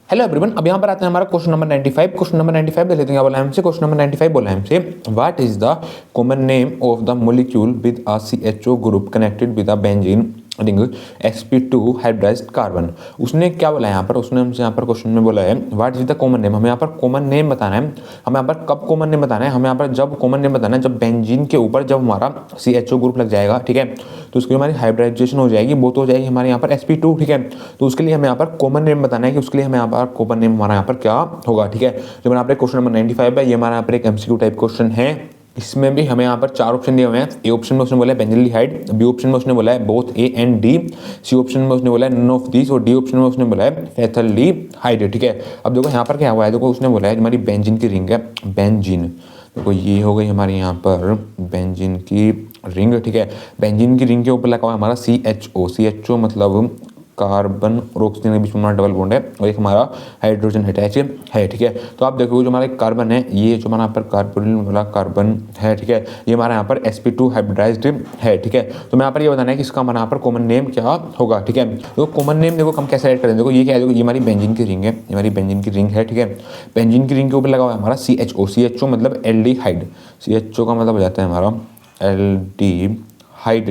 Hello everyone, अब यहाँ पर आते हैं हमारा क्वेश्चन नंबर 95। क्वेश्चन नंबर 95 देख लेते हैं क्या बोला है हमसे। क्वेश्चन नंबर 95 बोला है हमसे, what is the common name of the molecule with a CHO group connected with a benzene ring sp2 hybridised carbon. उसने क्या बोला है यहाँ पर, उसने हमसे यहाँ पर क्वेश्चन में बोला है what is the common name. हमें यहाँ पर कॉमन नेम बताना है। हमें यहाँ पर कब कॉमन नेम बताना है, हमें यहाँ पर जब कॉमन नेम बताना है जब बेंजीन के ऊपर जब हमारा CHO ग्रुप लग जाएगा, ठीक है, तो उसकी हमारी हाइब्रिडाइजेशन हो जाएगी, वो तो हो जाएगी हमारे यहाँ पर sp2, ठीक है। तो उसके लिए हमें यहाँ पर कॉमन नेम बताना है कि उसके लिए हमें यहाँ पर कॉमन नेम हमारा यहाँ पर क्या होगा, ठीक है। जो यहाँ पर क्वेश्चन नंबर 95 है, ये हमारा यहाँ पर एक MCQ टाइप क्वेश्चन है। इसमें भी हमें यहाँ पर 4 ऑप्शन दिए हुए हैं। ए ऑप्शन में उसने बोला है बेंजल्डिहाइड, बी ऑप्शन में उसने बोला है both A and D, C option में उसने बोला है नन ऑफ दीस, और डी ऑप्शन में उसने बोला है फैथल्डिहाइड, ठीक है। अब देखो यहाँ पर क्या हुआ है, देखो उसने बोला है हमारी बेंजीन की रिंग है, बेंजीन, देखो ये हो गई हमारी यहाँ पर बेंजीन की रिंग, ठीक है। बेंजीन की रिंग के ऊपर लगा हुआ है हमारा CHO मतलब कार्बन और ऑक्सीजन के बीच में हमारा डबल बॉन्ड है, और एक हमारा हाइड्रोजन अटैच है, ठीक है। तो आप देखो जो हमारा कार्बन है, ये जो हमारा यहाँ पर कार्बोनिल वाला कार्बन है, ठीक है, ये हमारा यहाँ पर sp2 हाइब्रिडाइज्ड है, ठीक है। तो मैं यहाँ पर ये बताना है कि इसका हमारा यहाँ पर कॉमन नेम क्या होगा, ठीक है। तो कॉमन नेम देखो हम कैसे ऐड करें, देखो ये क्या है, देखो ये हमारी बेंजीन की रिंग है, ये हमारी बेंजीन की रिंग है, ठीक है। बेंजीन की रिंग के ऊपर लगा हुआ है हमारा CHO मतलब एल्डिहाइड, CHO का मतलब हो जाता है हमारा एल्डिहाइड,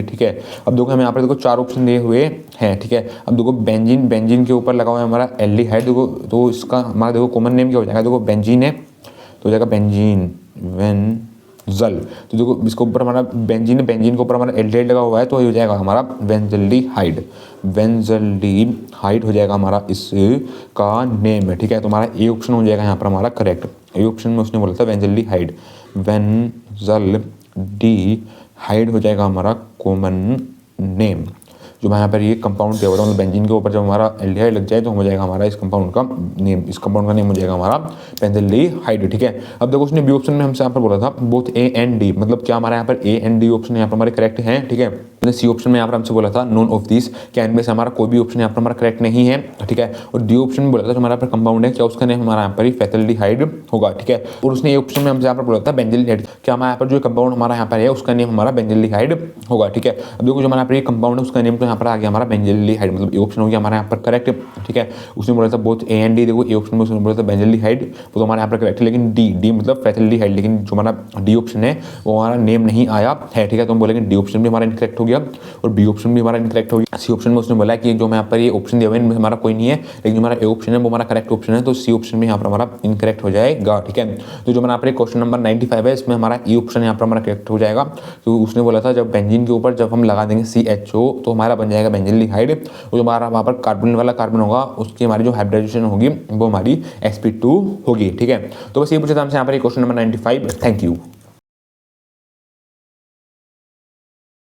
ठीक है। अब देखो हमें यहाँ पर देखो 4 ऑप्शन दिए हुए हैं, ठीक है। अब देखो बेंजीन के ऊपर लगा हुआ है हमारा एल्डिहाइड, देखो तो इसका हमारा देखो कॉमन नेम क्या हो जाएगा, देखो बेंजीन है तो हो जाएगा बेंजीन वेंजल, तो देखो इसके ऊपर हमारा बेंजीन है, बेंजीन के ऊपर हमारा एल्डिहाइड लगा हुआ है तो ये हो जाएगा हमारा वेंजल्डिहाइड, वेंजल्डिहाइड हो जाएगा हमारा इसका नेम है, ठीक है। तो हमारा ए ऑप्शन हो जाएगा यहाँ पर हमारा करेक्ट। ए ऑप्शन में उसने बोला था वेंजल्डिहाइड, वेंजल्डिहाइड हो जाएगा हमारा कॉमन नेम। जो यहाँ पर ये कंपाउंड दिया हुआ था, मतलब बेंजीन के ऊपर जब हमारा एल्डिहाइड लग जाए तो हो जाएगा हमारा इस कंपाउंड का नेम, इस कंपाउंड का नेम हो जाएगा हमारा बेंजल्डिहाइड, ठीक है। अब देखो उसने बी ऑप्शन में हमसे यहाँ पर बोला था बोथ A एंड D, मतलब क्या हमारा यहाँ पर A एंड D ऑप्शन यहाँ पर हमारे करेक्ट हैं, ठीक है। सी ऑप्शन में यहाँ पर हमसे बोला था नॉन ऑफ दिस, क्या इनमें से हमारा कोई भी ऑप्शन यहाँ पर हमारा करेक्ट नहीं है, ठीक है। और डी ऑप्शन में बोला था जो हमारा पर कंपाउंड है, क्या उसका नेम हमारा यहाँ पर फैथल्डिहाइड होगा, ठीक है। और उसने ये ऑप्शन में हमसे यहाँ पर बोला था बेंजल्डिहाइड, क्या हमारा यहाँ पर जो कंपाउंड हमारा यहाँ पर है उसका नेम हमारा बेंजल्डिहाइड होगा, ठीक है। अब देखो जो हमारा यहाँ पर ये कंपाउंड है उसका नेम तो यहाँ पर आ गया हमारा बेंजल्डिहाइड, मतलब ये ऑप्शन हो गया हमारा यहाँ पर करेक्ट, ठीक है। उसने बोला था बोथ A एंड D, देखो ए ऑप्शन में उसने बोला था बेंजल्डिहाइड, वो तो हमारे यहाँ पर करेक्ट है, लेकिन डी मतलब फैथल्डिहाइड, लेकिन जो हमारा डी ऑप्शन है वो हमारा नेम नहीं आया है, ठीक है। तो हम बोलेंगे डी ऑप्शन भी हमारा इनकरेक्ट हो गया और बी ऑप्शन भी हमारा इनकरेक्ट हो गया। सी ऑप्शन में उसने बोला कि जो मैं यहाँ पर ये ऑप्शन दिया हुआ है इनमें हमारा कोई नहीं है, लेकिन जो हमारा ए ऑप्शन है वो हमारा करेक्ट ऑप्शन है, तो सी ऑप्शन भी यहाँ पर हमारा इनकरेक्ट हो जाएगा, ठीक है। तो जो हमारा यहाँ पर क्वेश्चन नंबर 95 है इसमें हमारा ई ऑप्शन यहाँ पर हमारा करेक्ट हो जाएगा। तो उसने बोला था जब बेंजीन के ऊपर जब हम लगा देंगे CHO तो हमारा बन जाएगा बेंजल्डिहाइड, और जो हमारा वहाँ पर कार्बन वाला कार्बन होगा उसकी हमारी जो हाइब्रिडाइजेशन होगी वो हमारी sp2 होगी, ठीक है। तो बस ये पूछा था हमसे यहाँ पर क्वेश्चन नंबर 95। Thank you.